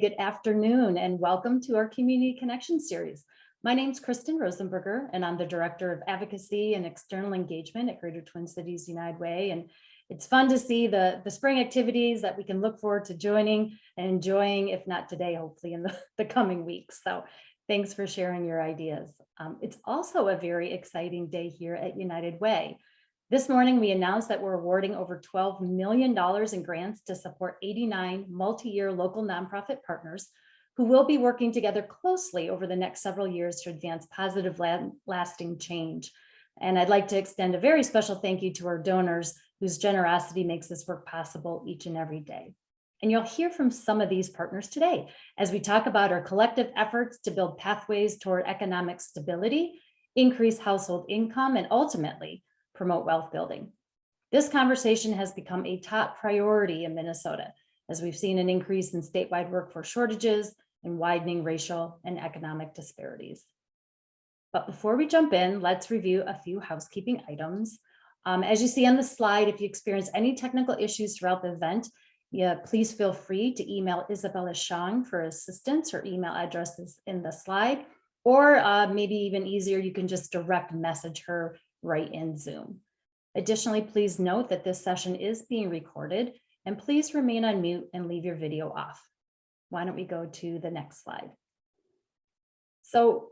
Good afternoon and welcome to our Community Connection series. My name is Kristen Rosenberger and I'm the Director of Advocacy and External Engagement at Greater Twin Cities United Way. And it's fun to see the spring activities that we can look forward to joining and enjoying, if not today, hopefully in the coming weeks. So thanks for sharing your ideas. It's also a very exciting day here at United Way. This morning, we announced that we're awarding over $12 million in grants to support 89 multi-year local nonprofit partners who will be working together closely over the next several years to advance positive lasting change. And I'd like to extend a very special thank you to our donors whose generosity makes this work possible each and every day. And you'll hear from some of these partners today as we talk about our collective efforts to build pathways toward economic stability, increase household income, and ultimately promote wealth building. This conversation has become a top priority in Minnesota, as we've seen an increase in statewide workforce shortages and widening racial and economic disparities. But before we jump in, let's review a few housekeeping items. As you see on the slide, if you experience any technical issues throughout the event, please feel free to email Isabella Shang for assistance. Her email address is in the slide, or maybe even easier, you can just direct message her right in Zoom. Additionally, please note that this session is being recorded and please remain on mute and leave your video off. Why don't we go to the next slide? So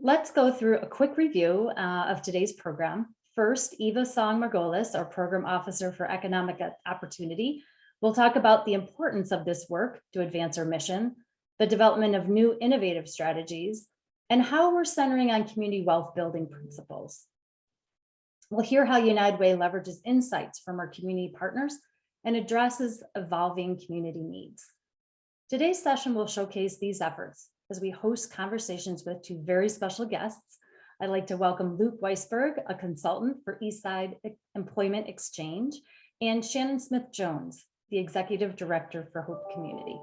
let's go through a quick review of today's program. First, Eva Song Margolis, our Program Officer for Economic Opportunity, will talk about the importance of this work to advance our mission, the development of new innovative strategies, and how we're centering on community wealth building principles. We'll hear how United Way leverages insights from our community partners and addresses evolving community needs. Today's session will showcase these efforts as we host conversations with two very special guests. I'd like to welcome Luke Weisberg, a consultant for Eastside Employment xChange, and Shannon Smith-Jones, the Executive Director for Hope Community.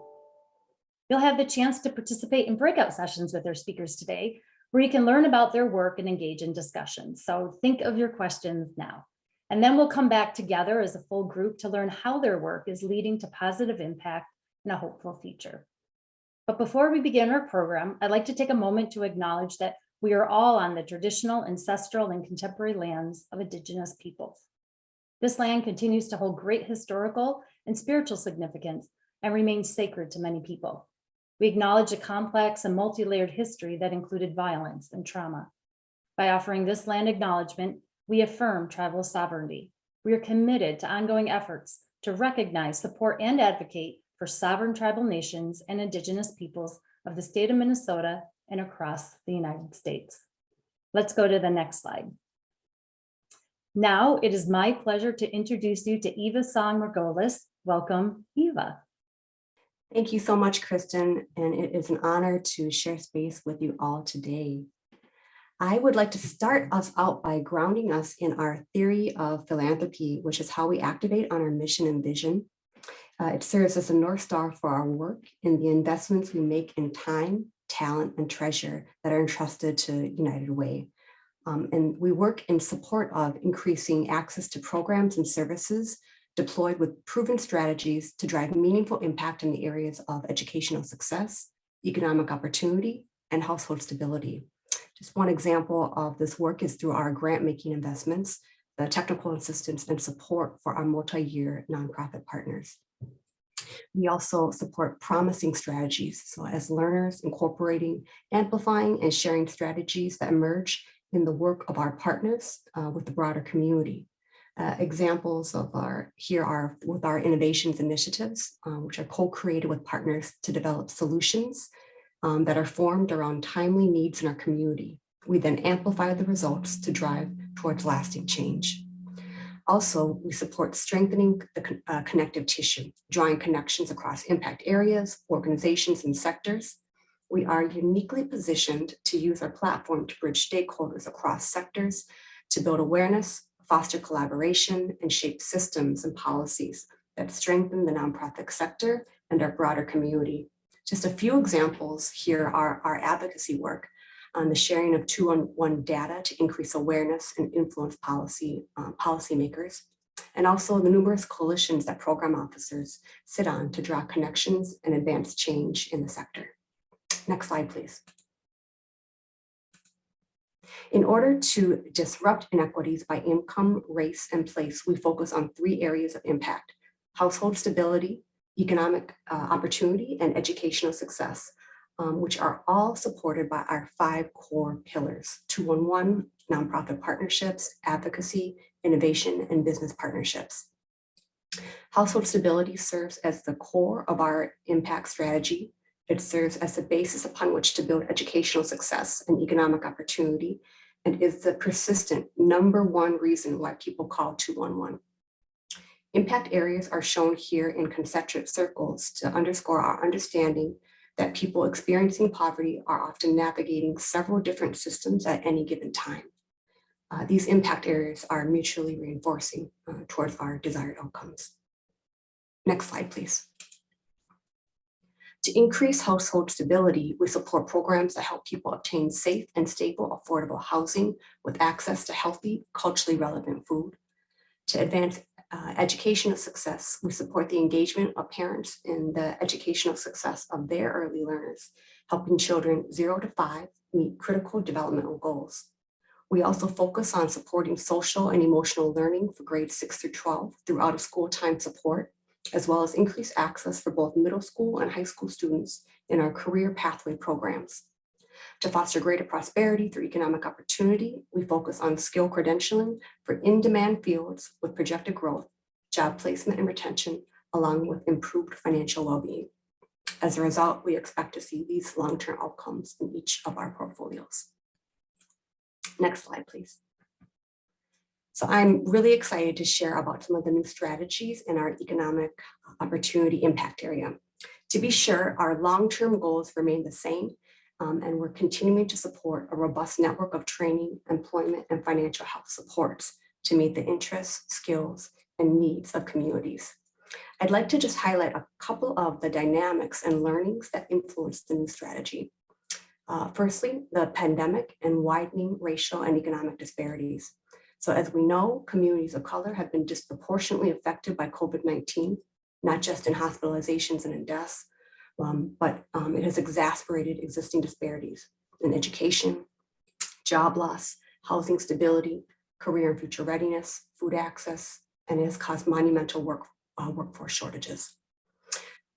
You'll have the chance to participate in breakout sessions with our speakers today, where you can learn about their work and engage in discussions. So think of your questions now. And then we'll come back together as a full group to learn how their work is leading to positive impact and a hopeful future. But before we begin our program, I'd like to take a moment to acknowledge that we are all on the traditional, ancestral, and contemporary lands of Indigenous peoples. This land continues to hold great historical and spiritual significance and remains sacred to many people. We acknowledge a complex and multi-layered history that included violence and trauma. By offering this land acknowledgement, we affirm tribal sovereignty. We are committed to ongoing efforts to recognize, support, and advocate for sovereign tribal nations and Indigenous peoples of the state of Minnesota and across the United States. Let's go to the next slide. Now, it is my pleasure to introduce you to Eva Song Margolis. Welcome, Eva. Thank you so much, Kristen, and it is an honor to share space with you all today. I would like to start us out by grounding us in our theory of philanthropy, which is how we activate on our mission and vision. It serves as a North Star for our work in the investments we make in time, talent, and treasure that are entrusted to United Way. And we work in support of increasing access to programs and services deployed with proven strategies to drive meaningful impact in the areas of educational success, economic opportunity, and household stability. Just one example of this work is through our grant-making investments, the technical assistance and support for our multi-year nonprofit partners. We also support promising strategies, so as learners incorporating, amplifying, and sharing strategies that emerge in the work of our partners with the broader community. Examples of here are with our innovations initiatives, which are co-created with partners to develop solutions that are formed around timely needs in our community. We then amplify the results to drive towards lasting change. Also, we support strengthening the connective tissue, drawing connections across impact areas, organizations, and sectors. We are uniquely positioned to use our platform to bridge stakeholders across sectors to build awareness, foster collaboration, and shape systems and policies that strengthen the nonprofit sector and our broader community. Just a few examples here are our advocacy work on the sharing of 2-on-1 data to increase awareness and influence policymakers, and also the numerous coalitions that program officers sit on to draw connections and advance change in the sector. Next slide, please. In order to disrupt inequities by income, race, and place, we focus on 3 areas of impact: household stability, economic opportunity, and educational success, which are all supported by our 5 core pillars: 211, nonprofit partnerships, advocacy, innovation, and business partnerships. Household stability serves as the core of our impact strategy. It serves as the basis upon which to build educational success and economic opportunity, and is the persistent #1 reason why people call 211. Impact areas are shown here in concentric circles to underscore our understanding that people experiencing poverty are often navigating several different systems at any given time. These impact areas are mutually reinforcing towards our desired outcomes. Next slide, please. To increase household stability, we support programs that help people obtain safe and stable, affordable housing with access to healthy, culturally relevant food. To advance educational success, we support the engagement of parents in the educational success of their early learners, helping children 0 to 5 meet critical developmental goals. We also focus on supporting social and emotional learning for grades 6 through 12 through out-of-school time support, as well as increased access for both middle school and high school students in our career pathway programs. To foster greater prosperity through economic opportunity, we focus on skill credentialing for in-demand fields with projected growth, job placement and retention, along with improved financial well-being. As a result, we expect to see these long-term outcomes in each of our portfolios. Next slide, please. So I'm really excited to share about some of the new strategies in our economic opportunity impact area. To be sure, our long-term goals remain the same, and we're continuing to support a robust network of training, employment, and financial health supports to meet the interests, skills, and needs of communities. I'd like to just highlight a couple of the dynamics and learnings that influence the new strategy. Firstly, the pandemic and widening racial and economic disparities. So as we know, communities of color have been disproportionately affected by COVID-19, not just in hospitalizations and in deaths, but it has exacerbated existing disparities in education, job loss, housing stability, career and future readiness, food access, and it has caused monumental workforce shortages.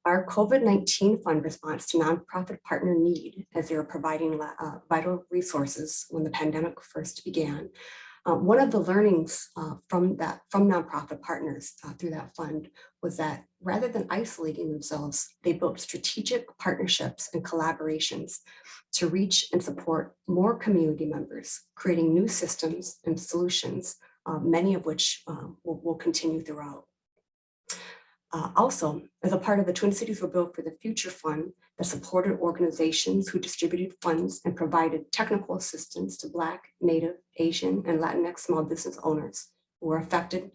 Our COVID-19 fund response to nonprofit partner need, as they were providing vital resources when the pandemic first began. One of the learnings from nonprofit partners through that fund was that rather than isolating themselves, they built strategic partnerships and collaborations to reach and support more community members, creating new systems and solutions, many of which will continue throughout. Also, as a part of the Twin Cities Were Built for the Future Fund that supported organizations who distributed funds and provided technical assistance to Black, Native, Asian, and Latinx small business owners who were affected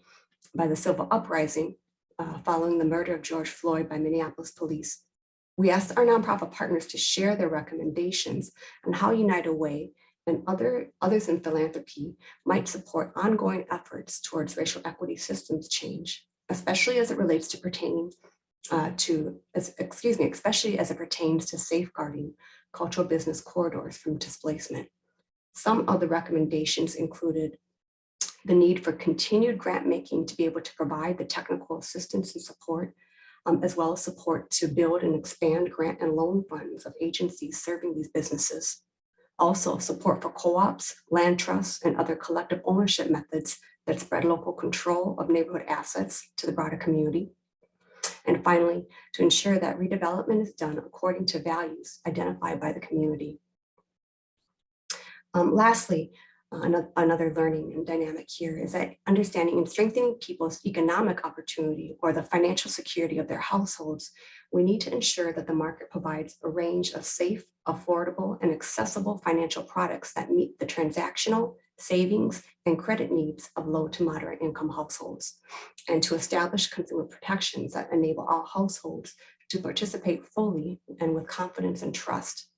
by the civil uprising following the murder of George Floyd by Minneapolis police. We asked our nonprofit partners to share their recommendations on how United Way and others in philanthropy might support ongoing efforts towards racial equity systems change, especially as it relates to especially as it pertains to safeguarding cultural business corridors from displacement. Some of the recommendations included the need for continued grant making to be able to provide the technical assistance and support, as well as support to build and expand grant and loan funds of agencies serving these businesses. Also, support for co-ops, land trusts, and other collective ownership methods that spread local control of neighborhood assets to the broader community. And finally, to ensure that redevelopment is done according to values identified by the community. Lastly, another learning and dynamic here is that understanding and strengthening people's economic opportunity or the financial security of their households, we need to ensure that the market provides a range of safe, affordable, and accessible financial products that meet the transactional, savings, and credit needs of low to moderate income households, and to establish consumer protections that enable all households to participate fully and with confidence and trust.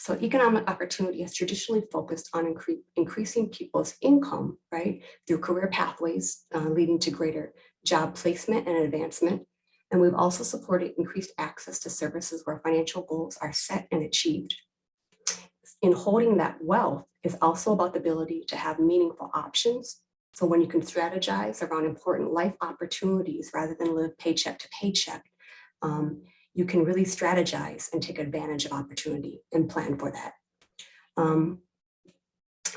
So economic opportunity has traditionally focused on increasing people's income, right, through career pathways, leading to greater job placement and advancement. And we've also supported increased access to services where financial goals are set and achieved. In holding that wealth is also about the ability to have meaningful options. So when you can strategize around important life opportunities rather than live paycheck to paycheck, you can really strategize and take advantage of opportunity and plan for that.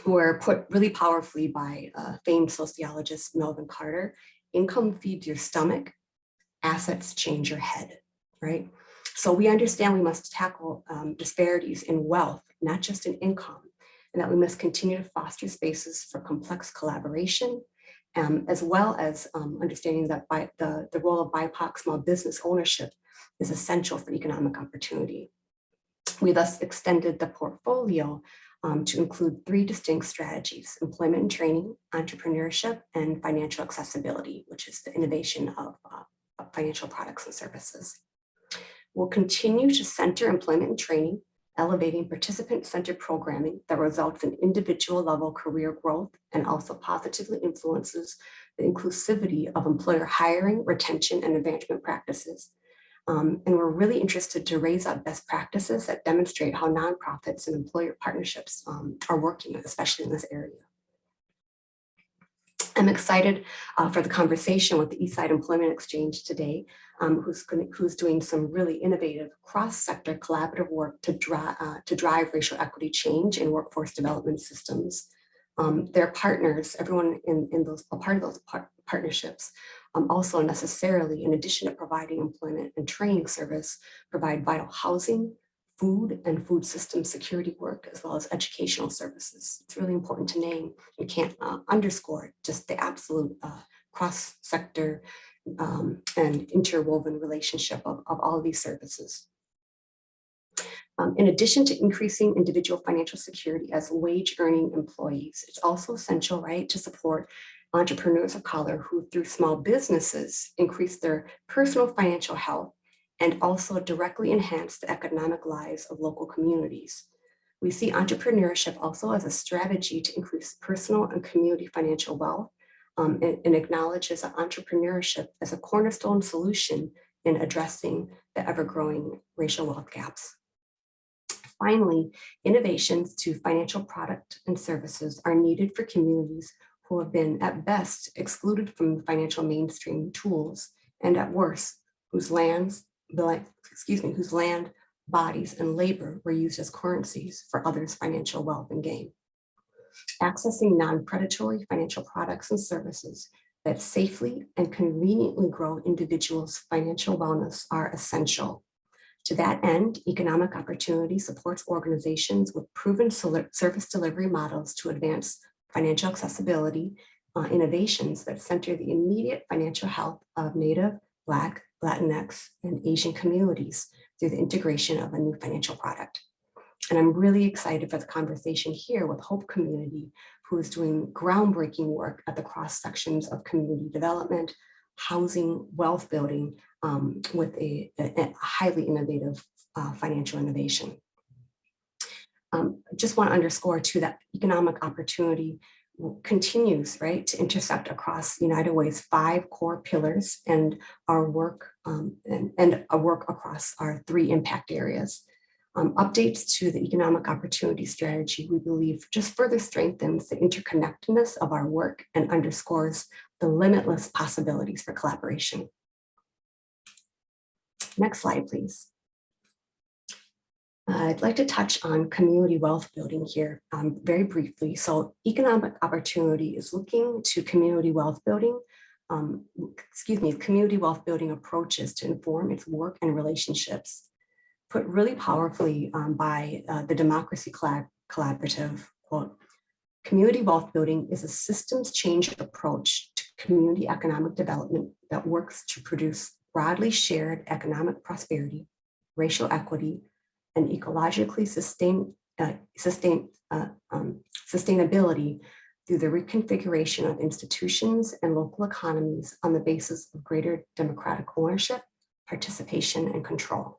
We're put really powerfully by famed sociologist Melvin Carter: income feeds your stomach, assets change your head, right? So we understand we must tackle disparities in wealth, not just in income, and that we must continue to foster spaces for complex collaboration, as well as understanding that the role of BIPOC small business ownership is essential for economic opportunity. We thus extended the portfolio to include 3 distinct strategies: employment and training, entrepreneurship, and financial accessibility, which is the innovation of financial products and services. We'll continue to center employment and training, elevating participant-centered programming that results in individual-level career growth and also positively influences the inclusivity of employer hiring, retention, and advancement practices. And we're really interested to raise up best practices that demonstrate how nonprofits and employer partnerships are working, especially in this area. I'm excited for the conversation with the Eastside Employment Exchange today, who's doing some really innovative cross-sector collaborative work to drive racial equity change in workforce development systems. Their partners, everyone in those, a part of those partnerships, also necessarily, in addition to providing employment and training service, provide vital housing, food and food system security work, as well as educational services. It's really important to name. You can't underscore just the absolute cross-sector and interwoven relationship of all of these services. In addition to increasing individual financial security as wage-earning employees, it's also essential, right, to support entrepreneurs of color who, through small businesses, increase their personal financial health and also directly enhance the economic lives of local communities. We see entrepreneurship also as a strategy to increase personal and community financial wealth, and acknowledges entrepreneurship as a cornerstone solution in addressing the ever-growing racial wealth gaps. Finally, innovations to financial product and services are needed for communities who have been, at best, excluded from financial mainstream tools, and at worst, whose land, bodies, and labor were used as currencies for others' financial wealth and gain. Accessing non-predatory financial products and services that safely and conveniently grow individuals' financial wellness are essential. To that end, economic opportunity supports organizations with proven service delivery models to advance financial accessibility, innovations that center the immediate financial health of Native, Black, Latinx, and Asian communities through the integration of a new financial product. And I'm really excited for the conversation here with Hope Community, who is doing groundbreaking work at the cross sections of community development, housing, wealth building, with a highly innovative financial innovation. Just want to underscore too that economic opportunity continues, right, to intersect across United Way's 5 core pillars and our work and our work across our 3 impact areas. Updates to the economic opportunity strategy, we believe, just further strengthens the interconnectedness of our work and underscores the limitless possibilities for collaboration. Next slide, please. I'd like to touch on community wealth building here very briefly. So economic opportunity is looking to community wealth building, community wealth building approaches to inform its work and relationships. Put really powerfully by the Democracy Collaborative, quote, community wealth building is a systems change approach to community economic development that works to produce broadly shared economic prosperity, racial equity, and ecologically sustainability through the reconfiguration of institutions and local economies on the basis of greater democratic ownership, participation, and control.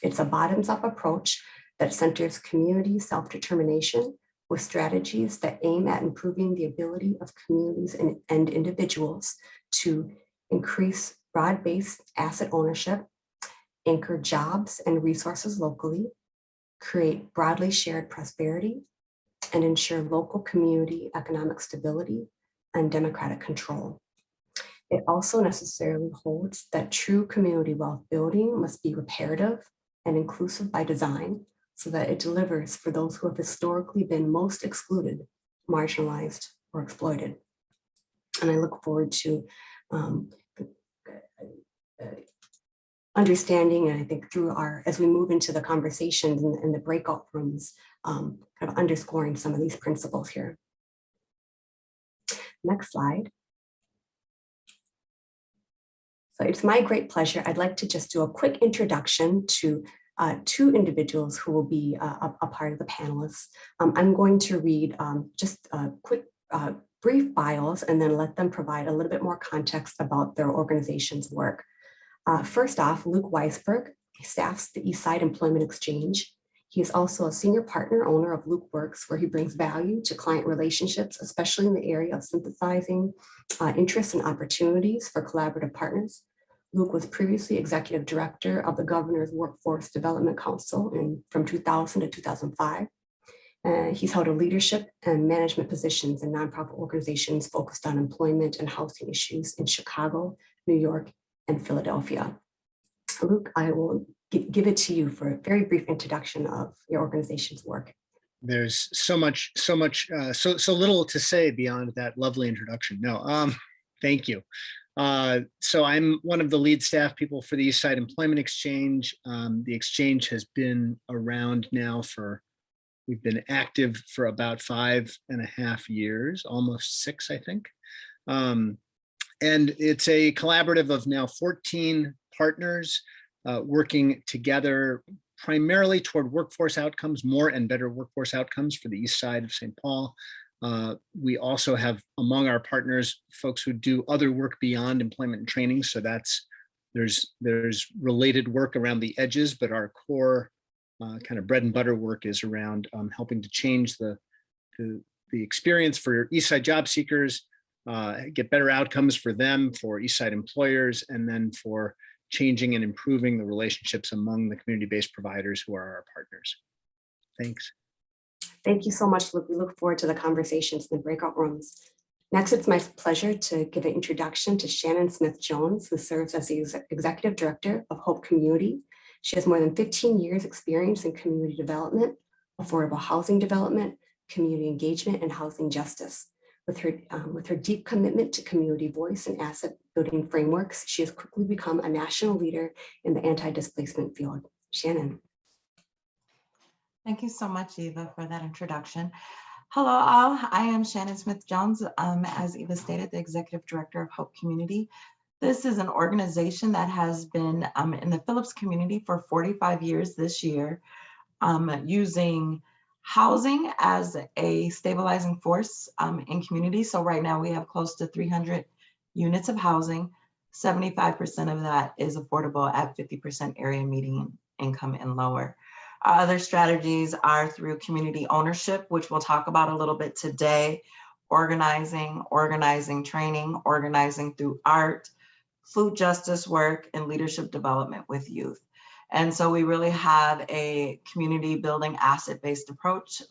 It's a bottoms-up approach that centers community self-determination with strategies that aim at improving the ability of communities and individuals to increase broad-based asset ownership, anchor jobs and resources locally, create broadly shared prosperity, and ensure local community economic stability and democratic control. It also necessarily holds that true community wealth building must be reparative and inclusive by design, so that it delivers for those who have historically been most excluded, marginalized, or exploited. And I look forward to understanding, and I think through as we move into the conversations and the breakout rooms, kind of underscoring some of these principles here. Next slide. So it's my great pleasure. I'd like to just do a quick introduction to two individuals who will be a part of the panelists. I'm going to read just a quick brief bios and then let them provide a little bit more context about their organization's work. First off, Luke Weisberg staffs the Eastside Employment Exchange. He is also a senior partner owner of Luke Works, where he brings value to client relationships, especially in the area of synthesizing interests and opportunities for collaborative partners. Luke was previously executive director of the Governor's Workforce Development Council from 2000 to 2005. He's held a leadership and management positions in nonprofit organizations focused on employment and housing issues in Chicago, New York, and Philadelphia. Luke, I will give it to you for a very brief introduction of your organization's work. There's so little to say beyond that lovely introduction. No, thank you. So I'm one of the lead staff people for the Eastside Employment Exchange. The exchange has been around now we've been active for about 5.5 years, almost 6, I think. And it's a collaborative of now 14 partners working together primarily toward workforce outcomes, more and better workforce outcomes for the east side of St. Paul. We also have among our partners folks who do other work beyond employment and training. So there's related work around the edges, but our core kind of bread and butter work is around helping to change the experience for east side job seekers, get better outcomes for them, for east side employers, and then for changing and improving the relationships among the community-based providers who are our partners. Thanks. Thank you so much, Luke. We look forward to the conversations in the breakout rooms. Next, it's my pleasure to give an introduction to Shannon Smith-Jones, who serves as the Executive Director of Hope Community. She has more than 15 years experience in community development, affordable housing development, community engagement, and housing justice. With her deep commitment to community voice and asset building frameworks, she has quickly become a national leader in the anti-displacement field. Shannon. Thank you so much, Eva, for that introduction. Hello, all. I am Shannon Smith-Jones, as Eva stated, the Executive Director of Hope Community. This is an organization that has been in the Phillips community for 45 years this year, using housing as a stabilizing force in communities. So right now we have close to 300 units of housing. 75% of that is affordable at 50% area median income and lower. Other strategies are through community ownership, which we'll talk about a little bit today, organizing training, organizing through art, food justice work, and leadership development with youth. And so we really have a community building asset-based approach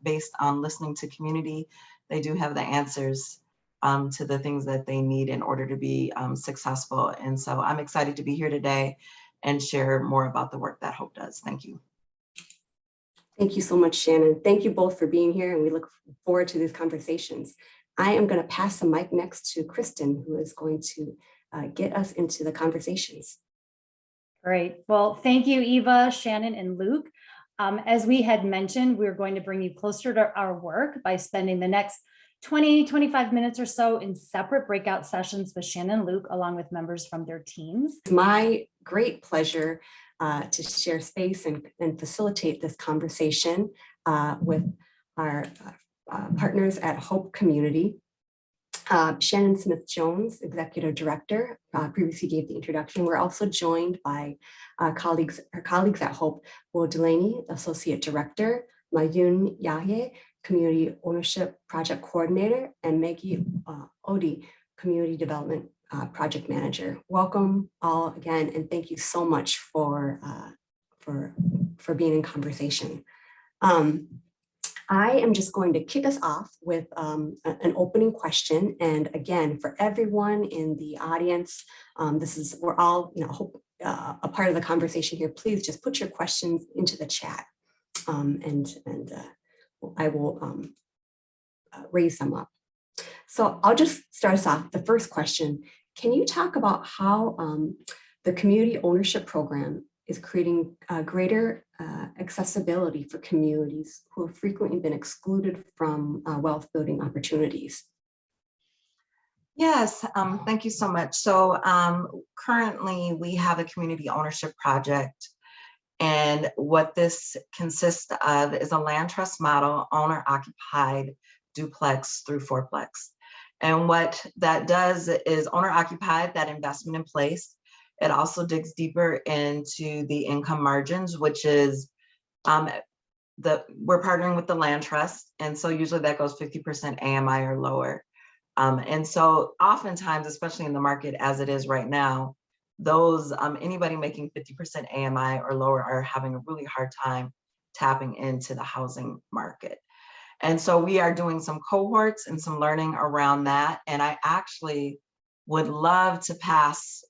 based on listening to community. They do have the answers to the things that they need in order to be successful. And so I'm excited to be here today and share more about the work that Hope does. Thank you. Thank you so much, Shannon. Thank you both for being here, and we look forward to these conversations. I am going to pass the mic next to Kristen, who is going to get us into the conversations. Great. Well, thank you, Eva, Shannon, and Luke. As we had mentioned, we're going to bring you closer to our work by spending the next 20-25 minutes or so in separate breakout sessions with Shannon and Luke, along with members from their teams. It's my great pleasure to share space and facilitate this conversation with our partners at Hope Community. Shannon Smith-Jones, Executive Director, previously gave the introduction. We're also joined by our colleagues at Hope, Will Delaney, Associate Director, Mayun Yahye, Community Ownership Project Coordinator, and Maggie Odi, Community Development Project Manager. Welcome all again, and thank you so much for being in conversation. I am just going to kick us off with an opening question. And again, for everyone in the audience, we're all, hope, a part of the conversation here. Please just put your questions into the chat, and I will raise them up. So I'll just start us off. The first question: can you talk about how the community ownership program is creating greater accessibility for communities who have frequently been excluded from wealth building opportunities? Yes, thank you so much. So currently we have a community ownership project, and what this consists of is a land trust model, owner occupied duplex through fourplex. And what that does is owner occupied, that investment in place. It also digs deeper into the income margins, which is we're partnering with the land trust. And so usually that goes 50% AMI or lower. And so oftentimes, especially in the market as it is right now, those anybody making 50% AMI or lower are having a really hard time tapping into the housing market. And so we are doing some cohorts and some learning around that. And I actually would love to pass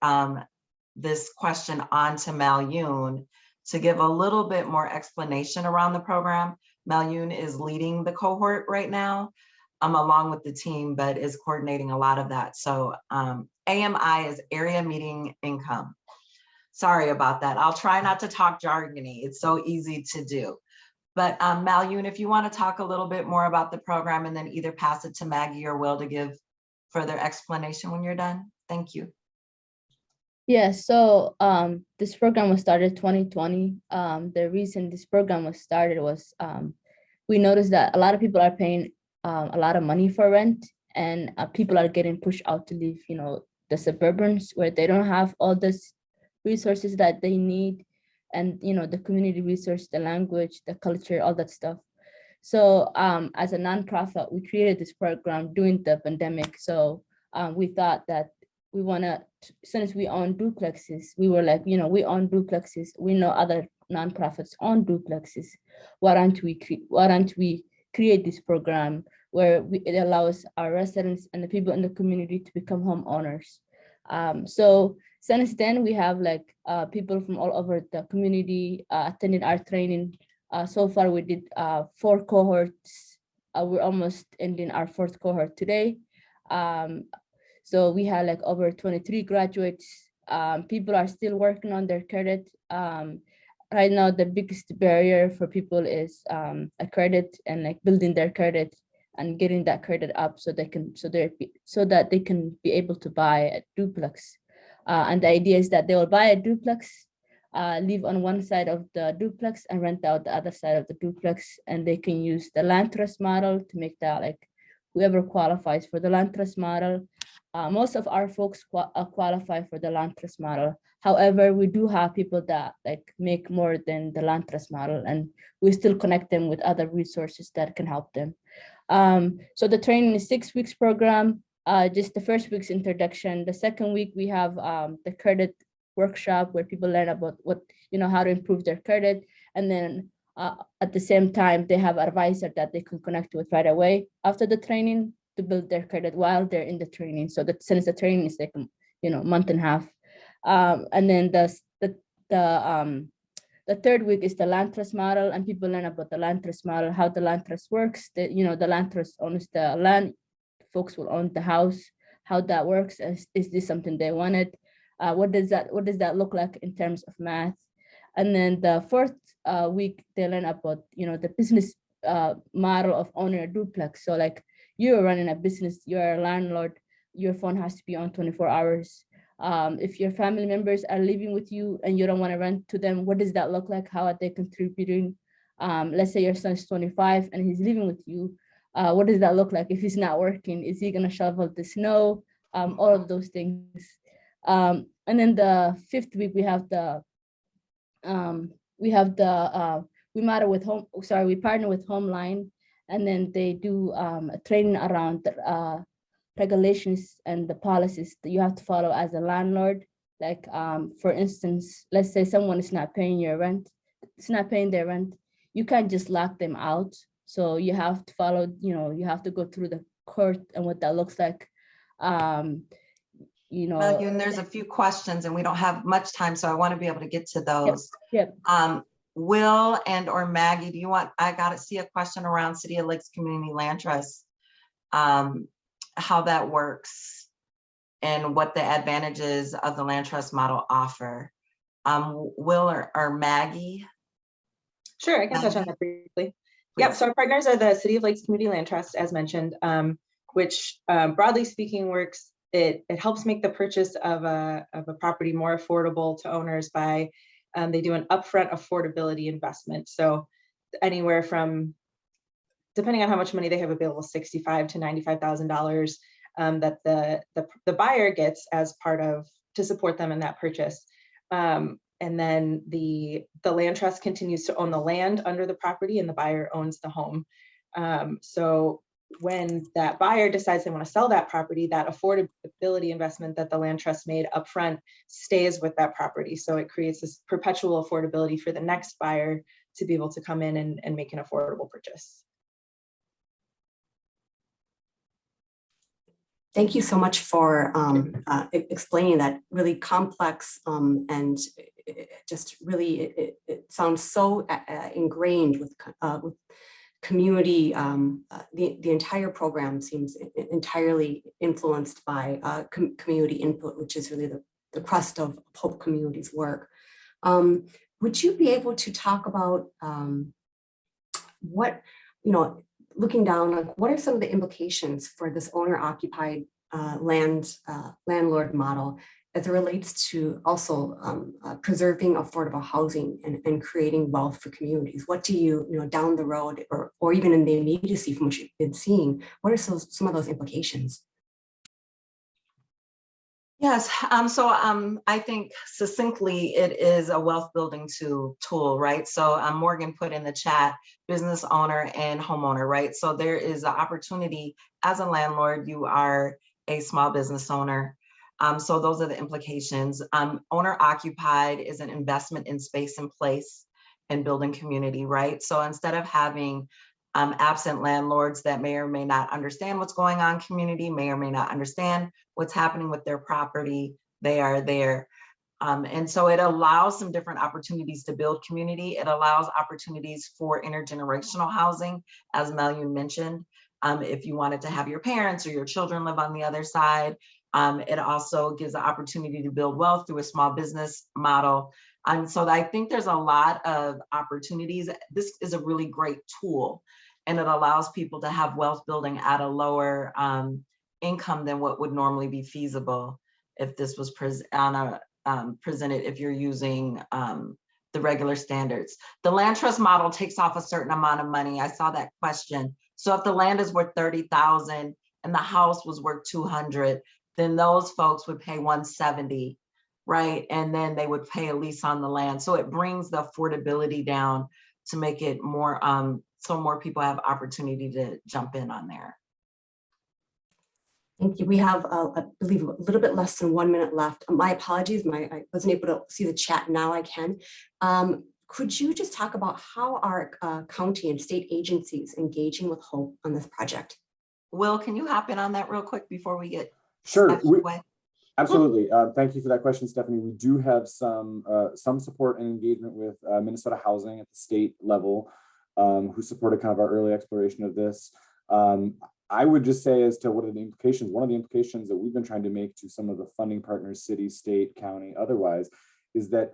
this question on to Malyun to give a little bit more explanation around the program. Malyun is leading the cohort right now, along with the team, but is coordinating a lot of that. So AMI is area median income. Sorry about that. I'll try not to talk jargony. It's so easy to do. But Malyun, if you want to talk a little bit more about the program and then either pass it to Maggie or Will to give further explanation when you're done. Thank you. Yeah, so this program was started 2020. The reason this program was started was we noticed that a lot of people are paying a lot of money for rent, and people are getting pushed out to live, the suburbans where they don't have all this resources that they need, and the community resource, the language, the culture, all that stuff. So as a nonprofit, we created this program during the pandemic. So we thought that we want to, since we own duplexes, we were like, we own duplexes. We know other nonprofits own duplexes. Why don't we create this program where it allows our residents and the people in the community to become homeowners? So since then, we have people from all over the community attending our training. So far, we did 4 cohorts. We're almost ending our 4th cohort today. So we had over 23 graduates. People are still working on their credit. Right now, the biggest barrier for people is a credit and building their credit and getting that credit up so that they can be able to buy a duplex. And the idea is that they will buy a duplex, live on one side of the duplex and rent out the other side of the duplex, and they can use the land trust model to make that whoever qualifies for the land trust model. Most of our folks qualify for the land trust model. However, we do have people that make more than the land trust model, and we still connect them with other resources that can help them. So the training is 6 weeks program. Just the first week's introduction. The second week we have the credit workshop where people learn about how to improve their credit, and then at the same time they have an advisor that they can connect with right away after the training to build their credit while they're in the training. So that since the training is month and a half, and then the third week is the land trust model, and people learn about the land trust model, how the land trust works. The land trust owns the land, folks will own the house, how that works. Is this something they wanted? What does that look like in terms of math? And then the 4th week they learn about the business model of owning a duplex. So you're running a business, you're a landlord, your phone has to be on 24 hours. If your family members are living with you and you don't want to rent to them, what does that look like? How are they contributing? Let's say your son is 25 and he's living with you. What does that look like if he's not working? Is he gonna shovel the snow? All of those things. And then the 5th week, we partner with Homeline, and then they do a training around the regulations and the policies that you have to follow as a landlord. Like, for instance, let's say someone is not paying their rent. You can't just lock them out. So you have to follow, you have to go through the court and what that looks like. And there's a few questions and we don't have much time, so I want to be able to get to those. Yep. Will or Maggie, I got to see a question around City of Lakes Community Land Trust, how that works and what the advantages of the land trust model offer. Will or Maggie? Sure, I can touch on that briefly. Yep, so our partners are the City of Lakes Community Land Trust, as mentioned, which broadly speaking works, it helps make the purchase of a property more affordable to owners by, they do an upfront affordability investment. So anywhere from, depending on how much money they have available, $65,000 to $95,000 that the buyer gets as part of, to support them in that purchase. And then the land trust continues to own the land under the property and the buyer owns the home. So when that buyer decides they want to sell that property, that affordability investment that the land trust made upfront stays with that property. So it creates this perpetual affordability for the next buyer to be able to come in and make an affordable purchase. Thank you so much for explaining that really complex and just really, it sounds so ingrained with community. The entire program seems entirely influenced by community input, which is really the crust of Hope Community's work. Would you be able to talk about what, looking down, like what are some of the implications for this owner-occupied landlord model as it relates to also preserving affordable housing and creating wealth for communities? What do you, down the road or even in the immediacy from what you've been seeing, what are some of those implications? Yes, I think succinctly, it is a wealth building tool, right? So Morgan put in the chat, business owner and homeowner, right? So there is an opportunity as a landlord, you are a small business owner. So those are the implications. Owner occupied is an investment in space and place and building community, right? So instead of having absent landlords that may or may not understand what's going on community, may or may not understand what's happening with their property, they are there. And so it allows some different opportunities to build community. It allows opportunities for intergenerational housing, as Melyun mentioned. If you wanted to have your parents or your children live on the other side, it also gives the opportunity to build wealth through a small business model. And so I think there's a lot of opportunities. This is a really great tool, and it allows people to have wealth building at a lower income than what would normally be feasible if this was presented, if you're using the regular standards. The land trust model takes off a certain amount of money. I saw that question. So if the land is worth $30,000 and the house was worth $200, then those folks would pay $170, right? And then they would pay a lease on the land. So it brings the affordability down to make it more, so more people have opportunity to jump in on there. Thank you. We have, I believe, a little bit less than 1 minute left. My apologies, I wasn't able to see the chat. Now I can. Could you just talk about how our county and state agencies engaging with Hope on this project? Will, can you hop in on that real quick before we get? Sure. Absolutely. Thank you for that question, Stephanie. We do have some support and engagement with Minnesota Housing at the state level, who supported kind of our early exploration of this. I would just say as to what are the implications, one of the implications that we've been trying to make to some of the funding partners, city, state, county, otherwise, is that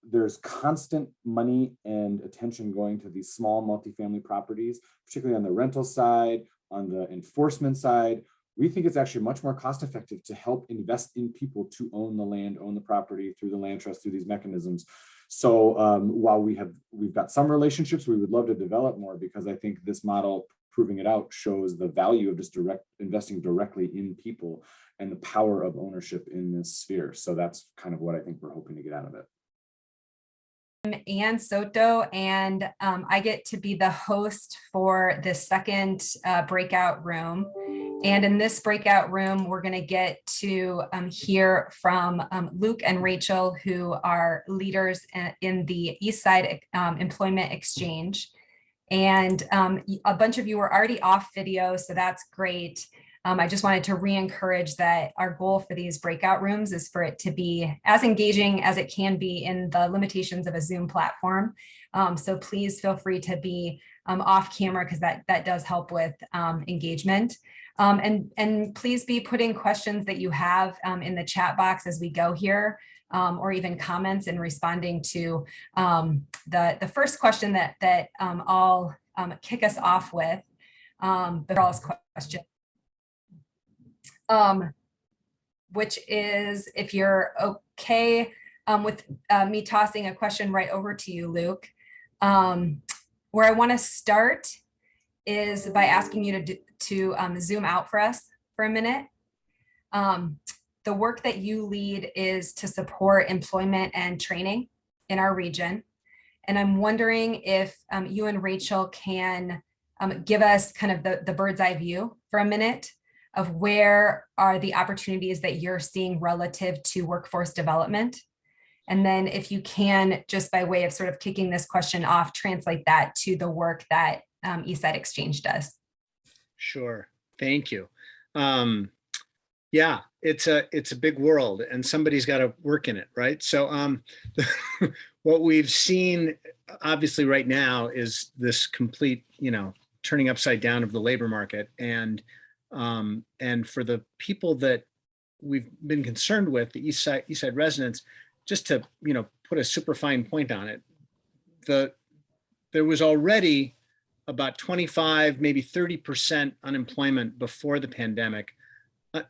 there's constant money and attention going to these small multifamily properties, particularly on the rental side, on the enforcement side. We think it's actually much more cost effective to help invest in people to own the land, own the property through the land trust, through these mechanisms. So while we've got some relationships, we would love to develop more, because I think this model, proving it out, shows the value of just investing directly in people and the power of ownership in this sphere. So that's kind of what I think we're hoping to get out of it. Ann Soto, and I get to be the host for the second breakout room. And in this breakout room, we're going to get to hear from Luke and Rachel, who are leaders in the Eastside Employment Exchange. And a bunch of you were already off video, so that's great. I just wanted to re-encourage that our goal for these breakout rooms is for it to be as engaging as it can be in the limitations of a Zoom platform. So please feel free to be off camera, because that does help with engagement. And please be putting questions that you have in the chat box as we go here, or even comments in responding to the first question that I'll kick us off with, the girl's question. Which is, if you're okay with me tossing a question right over to you, Luke. Where I want to start is by asking you to zoom out for us for a minute. The work that you lead is to support employment and training in our region. And I'm wondering if you and Rachel can give us kind of the bird's eye view for a minute of where are the opportunities that you're seeing relative to workforce development. And then if you can, just by way of sort of kicking this question off, translate that to the work that Eastside XChange does. Sure, thank you. Yeah, it's a big world, and somebody's got to work in it, right? So what we've seen obviously right now is this complete, turning upside down of the labor market. And for the people that we've been concerned with, the Eastside residents, just to put a super fine point on it, there was already about 25, maybe 30% unemployment before the pandemic.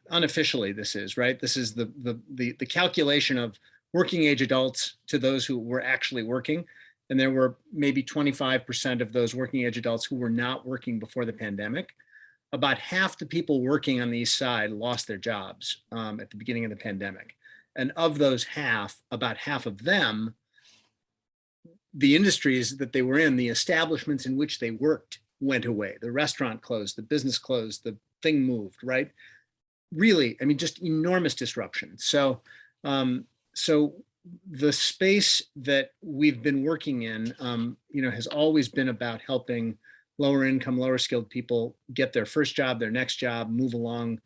Unofficially, this is right. This is the calculation of working age adults to those who were actually working, and there were maybe 25% of those working age adults who were not working before the pandemic. About half the people working on the East Side lost their jobs at the beginning of the pandemic. And of those half, about half of them, the industries that they were in, the establishments in which they worked went away. The restaurant closed, the business closed, the thing moved, right? Really, I mean, just enormous disruption. So, so the space that we've been working in, has always been about helping lower income, lower skilled people get their first job, their next job, move along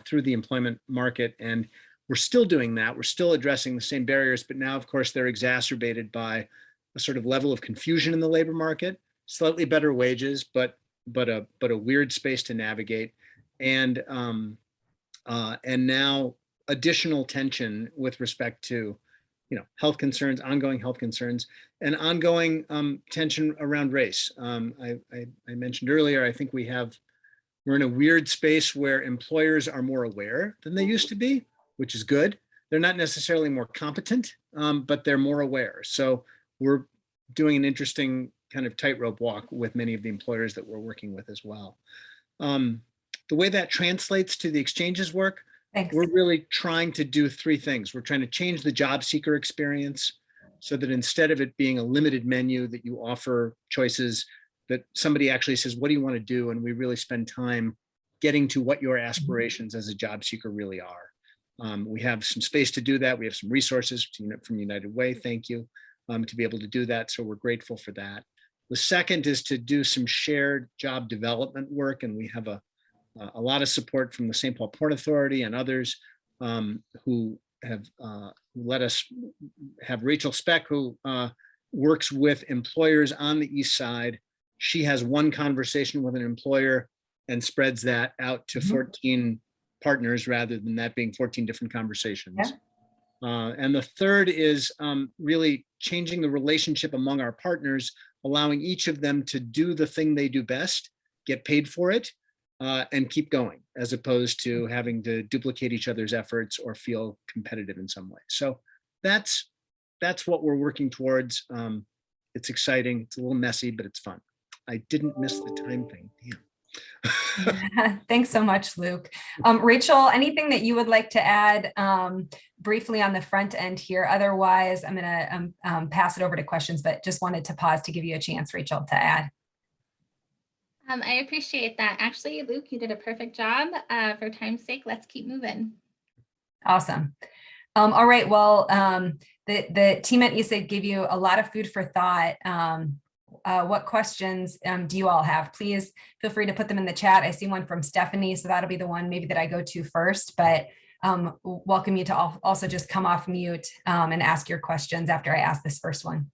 through the employment market. And we're still doing that. We're still addressing the same barriers, but now, of course, they're exacerbated by a sort of level of confusion in the labor market, slightly better wages, but a weird space to navigate, and now additional tension with respect to health concerns, ongoing health concerns, and ongoing tension around race. I mentioned earlier, I think we're in a weird space where employers are more aware than they used to be, which is good. They're not necessarily more competent, but they're more aware. So we're doing an interesting kind of tightrope walk with many of the employers that we're working with as well. The way that translates to the exchanges work, Thanks. We're really trying to do three things. We're trying to change the job seeker experience so that instead of it being a limited menu that you offer choices, that somebody actually says, what do you want to do? And we really spend time getting to what your aspirations as a job seeker really are. We have some space to do that. We have some resources from United Way, thank you, to be able to do that. So we're grateful for that. The second is to do some shared job development work. And we have a lot of support from the St. Paul Port Authority and others who have let us have Rachel Speck, who works with employers on the East Side. She has one conversation with an employer and spreads that out to 14 partners rather than that being 14 different conversations. Yeah. And the third is really changing the relationship among our partners, allowing each of them to do the thing they do best, get paid for it, and keep going, as opposed to having to duplicate each other's efforts or feel competitive in some way. So that's that's what we're working towards. It's exciting. It's a little messy, but it's fun. I didn't miss the time thing. Damn. Thanks so much, Luke. Rachel, anything that you would like to add briefly on the front end here? Otherwise, I'm going to pass it over to questions, but just wanted to pause to give you a chance, Rachel, to add. I appreciate that. Actually, Luke, you did a perfect job. For time's sake, let's keep moving. Awesome. All right. Well, the team at ISA gave you a lot of food for thought. What questions do you all have? Please feel free to put them in the chat. I see one from Stephanie, so that'll be the one maybe that I go to first, but welcome you to also just come off mute and ask your questions after I ask this first one.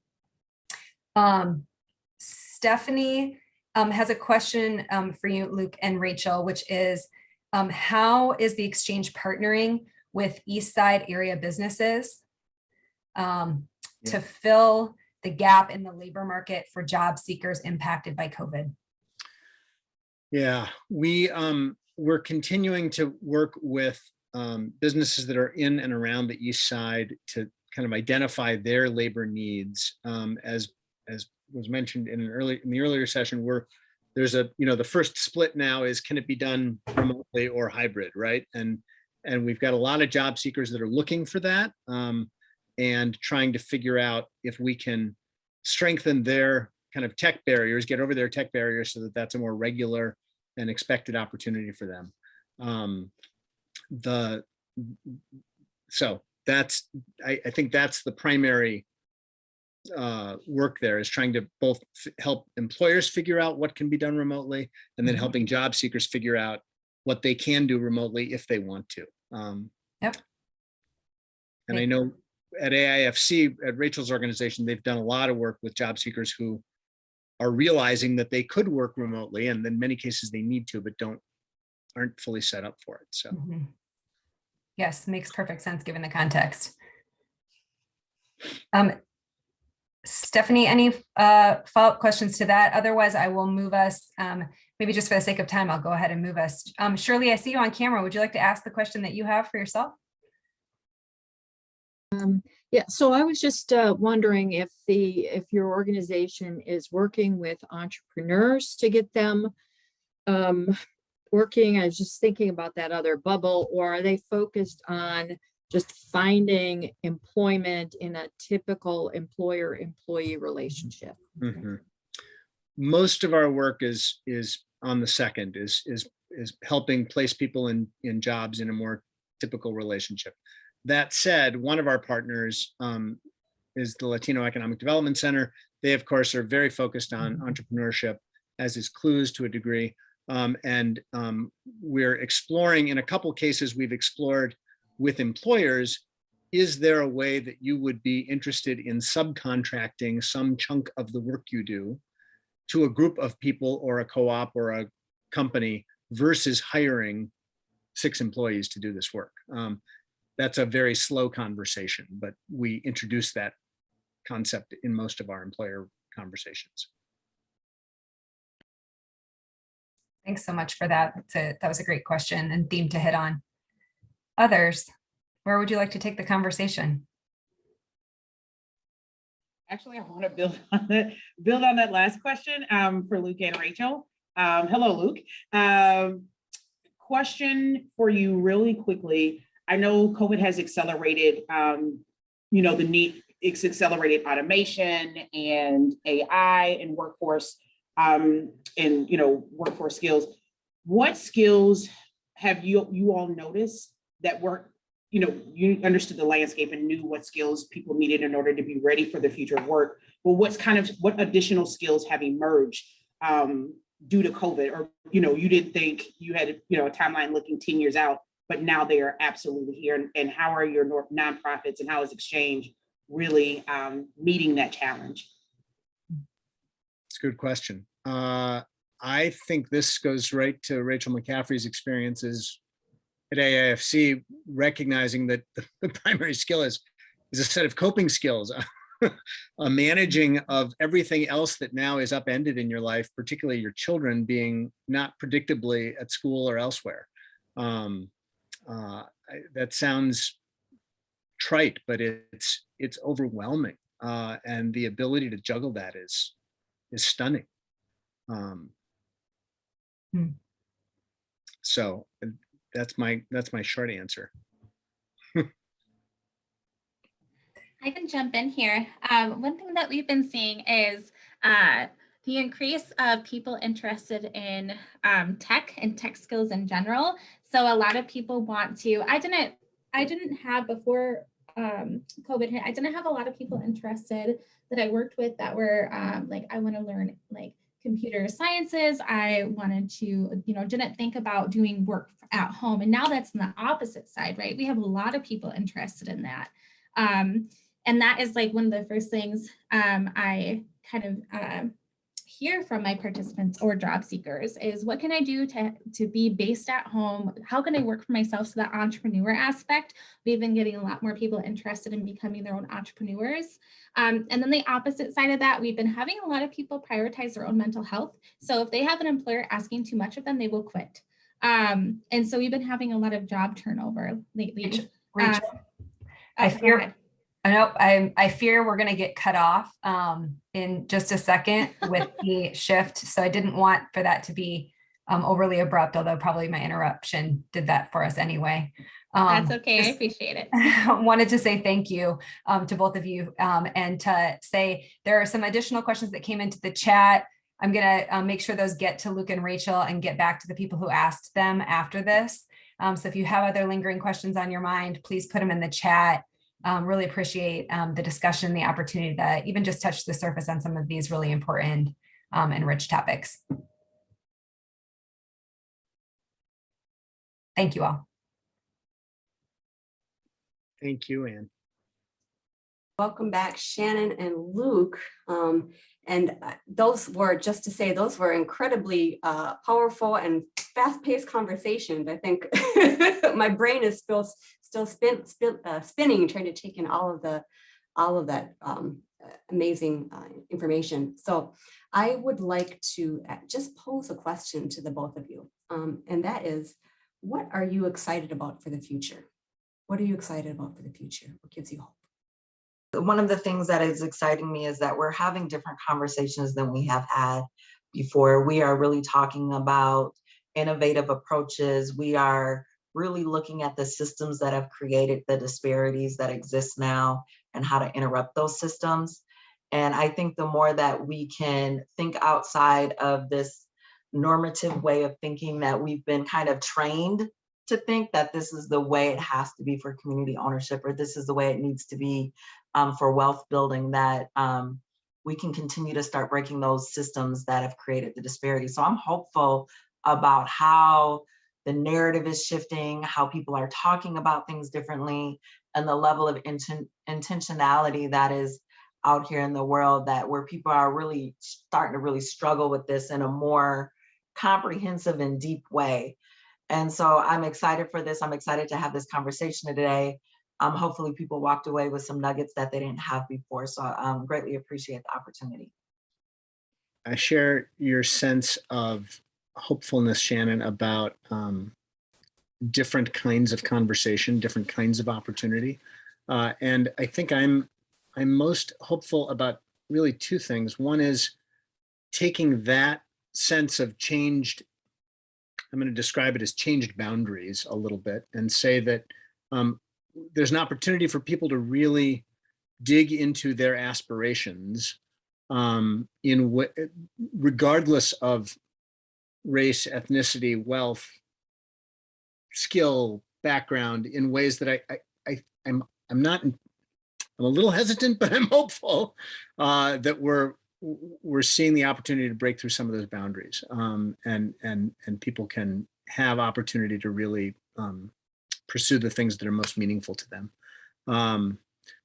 Stephanie has a question for you, Luke and Rachel, which is how is the xChange partnering with East Side area businesses to fill the gap in the labor market for job seekers impacted by COVID? Yeah, we're continuing to work with businesses that are in and around the East Side to kind of identify their labor needs. As was mentioned in the earlier session, there's the first split now is, can it be done remotely or hybrid, right? And we've got a lot of job seekers that are looking for that and trying to figure out if we can strengthen their kind of tech barriers, get over their tech barriers so that that's a more regular and expected opportunity for them. So that's, I think that's the primary work there, is trying to both help employers figure out what can be done remotely, and then helping job seekers figure out what they can do remotely if they want to. Yep. And I know at AIFC, at Rachel's organization, they've done a lot of work with job seekers who are realizing that they could work remotely, and in many cases they need to, but aren't fully set up for it. So yes, makes perfect sense given the context. Stephanie, any follow-up questions to that? Otherwise, I will move us, maybe just for the sake of time, I'll go ahead and move us. Shirley, I see you on camera. Would you like to ask the question that you have for yourself? Yeah, so I was just wondering if your organization is working with entrepreneurs to get them working. I was just thinking about that other bubble, or are they focused on just finding employment in a typical employer-employee relationship? Most of our work is on the second, is helping place people in jobs in a more typical relationship. That said, one of our partners is the Latino Economic Development Center. They, of course, are very focused on entrepreneurship, as is Clues to a degree. We're exploring, in a couple cases, we've explored with employers, is there a way that you would be interested in subcontracting some chunk of the work you do to a group of people or a co-op or a company versus hiring 6 employees to do this work? That's a very slow conversation, but we introduce that concept in most of our employer conversations. Thanks so much for that. That was a great question and theme to hit on. Others, where would you like to take the conversation? Actually, I want to build on that last question for Luke and Rachel. Hello, Luke. Question for you really quickly. I know COVID has accelerated, it's accelerated automation and AI and workforce workforce skills. What skills have you all noticed that you understood the landscape and knew what skills people needed in order to be ready for the future of work? But what additional skills have emerged due to COVID? Or, you didn't think you had, a timeline looking 10 years out, but now they are absolutely here. And how are your nonprofits and how is xChange really meeting that challenge? It's a good question. I think this goes right to Rachel McCaffrey's experiences at AIFC, recognizing that the primary skill is a set of coping skills, a managing of everything else that now is upended in your life, particularly your children being not predictably at school or elsewhere. That sounds trite, but it's overwhelming. And the ability to juggle that is stunning. So that's my short answer. I can jump in here. One thing that we've been seeing is the increase of people interested in tech and tech skills in general. So a lot of people want to, I didn't have before COVID hit, I didn't have a lot of people interested that I worked with that were like, I want to learn like computer sciences. I wanted to, didn't think about doing work at home. And now that's on the opposite side, right? We have a lot of people interested in that. And that is like one of the first things I kind of hear from my participants or job seekers is what can I do to be based at home? How can I work for myself? So that entrepreneur aspect, we've been getting a lot more people interested in becoming their own entrepreneurs. And then the opposite side of that, we've been having a lot of people prioritize their own mental health. So if they have an employer asking too much of them, they will quit. And so we've been having a lot of job turnover lately. Rachel, I fear we're going to get cut off in just a second with the shift. So I didn't want for that to be overly abrupt, although probably my interruption did that for us anyway. That's okay. I appreciate it. Wanted to say thank you to both of you and to say there are some additional questions that came into the chat. I'm going to make sure those get to Luke and Rachel and get back to the people who asked them after this. So if you have other lingering questions on your mind, please put them in the chat. Really appreciate the discussion, the opportunity to even just touch the surface on some of these really important and rich topics. Thank you all. Thank you, Anne. Welcome back, Shannon and Luke. And those were, just to say, those were incredibly powerful and fast-paced conversations. I think my brain is still spinning, trying to take in all of that amazing information. So I would like to just pose a question to the both of you, and that is, what are you excited about for the future? What are you excited about for the future? What gives you hope? One of the things that is exciting me is that we're having different conversations than we have had before. We are really talking about innovative approaches. We are really looking at the systems that have created the disparities that exist now and how to interrupt those systems. And I think the more that we can think outside of this normative way of thinking that we've been kind of trained to think that this is the way it has to be for community ownership, or this is the way it needs to be for wealth building, that we can continue to start breaking those systems that have created the disparity. So I'm hopeful about how the narrative is shifting, how people are talking about things differently, and the level of intentionality that is out here in the world, that where people are really starting to really struggle with this in a more comprehensive and deep way. And so I'm excited for this. I'm excited to have this conversation today. Hopefully people walked away with some nuggets that they didn't have before. So I greatly appreciate the opportunity. I share your sense of hopefulness, Shannon, about different kinds of conversation, different kinds of opportunity. And I think I'm most hopeful about really two things. One is taking that sense of changed, I'm going to describe it as changed boundaries a little bit, and say that there's an opportunity for people to really dig into their aspirations regardless of race, ethnicity, wealth, skill, background, in ways that I'm a little hesitant, but I'm hopeful that we're seeing the opportunity to break through some of those boundaries, and people can have opportunity to really pursue the things that are most meaningful to them.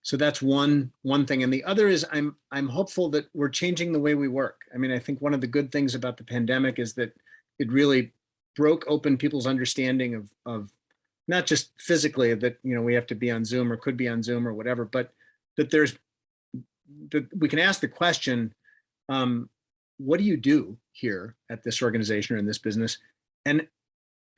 So that's one thing. And the other is I'm hopeful that we're changing the way we work. I mean, I think one of the good things about the pandemic is that it really broke open people's understanding of not just physically that, we have to be on Zoom or could be on Zoom or whatever, but that we can ask the question, what do you do here at this organization or in this business? And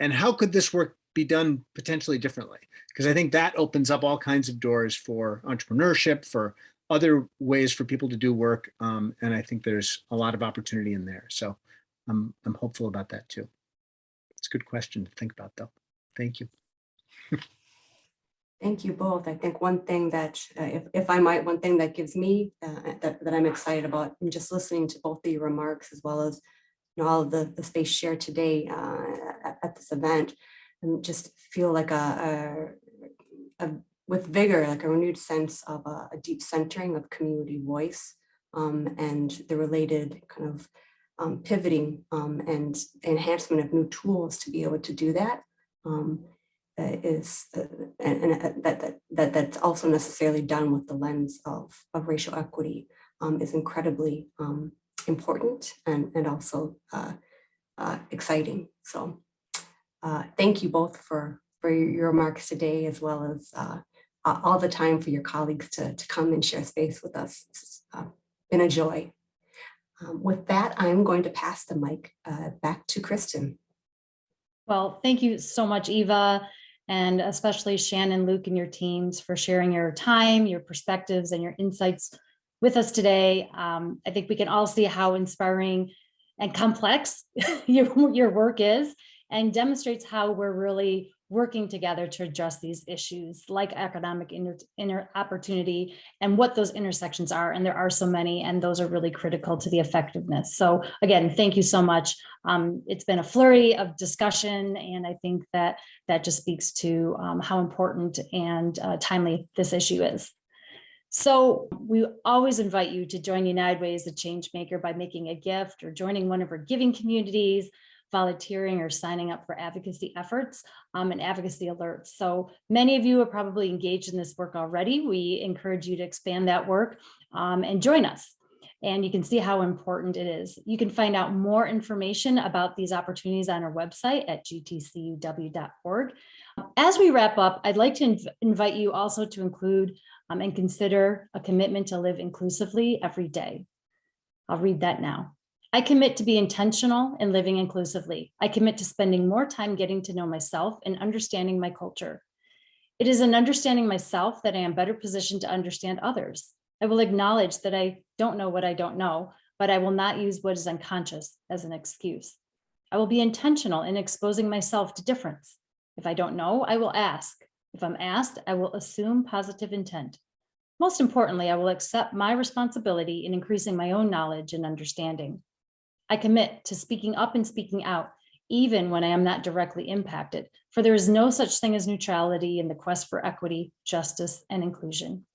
how could this work be done potentially differently? Because I think that opens up all kinds of doors for entrepreneurship, for other ways for people to do work. And I think there's a lot of opportunity in there. So I'm hopeful about that too. It's a good question to think about though. Thank you. Thank you both. I think one thing that, if I might, one thing that gives me, that I'm excited about in just listening to both of your remarks, as well as all of the space shared today at this event, and just feel like with vigor, like a renewed sense of a deep centering of community voice, and the related kind of pivoting and enhancement of new tools to be able to do that. That's also necessarily done with the lens of racial equity is incredibly important and also exciting. So thank you both for your remarks today, as well as all the time for your colleagues to come and share space with us. It's been a joy. With that, I'm going to pass the mic back to Kristen. Well, thank you so much, Eva, and especially Shannon, Luke, and your teams for sharing your time, your perspectives, and your insights with us today. I think we can all see how inspiring and complex your work is, and demonstrates how we're really working together to address these issues like economic opportunity and what those intersections are. And there are so many, and those are really critical to the effectiveness. So again, thank you so much. It's been a flurry of discussion, and I think that just speaks to how important and timely this issue is. So we always invite you to join United Way as a change maker by making a gift or joining one of our giving communities, volunteering, or signing up for advocacy efforts and advocacy alerts. So many of you are probably engaged in this work already. We encourage you to expand that work and join us. And you can see how important it is. You can find out more information about these opportunities on our website at gtcuw.org. As we wrap up, I'd like to invite you also to include and consider a commitment to live inclusively every day. I'll read that now. I commit to be intentional in living inclusively. I commit to spending more time getting to know myself and understanding my culture. It is in understanding myself that I am better positioned to understand others. I will acknowledge that I don't know what I don't know, but I will not use what is unconscious as an excuse. I will be intentional in exposing myself to difference. If I don't know, I will ask. If I'm asked, I will assume positive intent. Most importantly, I will accept my responsibility in increasing my own knowledge and understanding. I commit to speaking up and speaking out, even when I am not directly impacted, for there is no such thing as neutrality in the quest for equity, justice, and inclusion.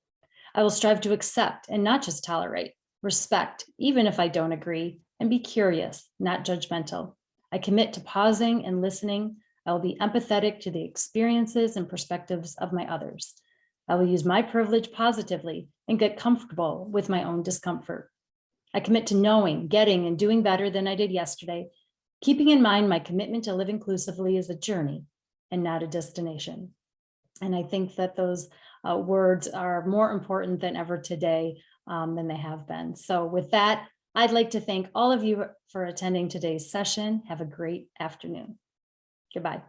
I will strive to accept and not just tolerate, respect, even if I don't agree, and be curious, not judgmental. I commit to pausing and listening. I will be empathetic to the experiences and perspectives of my others. I will use my privilege positively and get comfortable with my own discomfort. I commit to knowing, getting, and doing better than I did yesterday, keeping in mind my commitment to live inclusively is a journey and not a destination. And I think that those words are more important than ever today than they have been. So with that, I'd like to thank all of you for attending today's session. Have a great afternoon. Goodbye.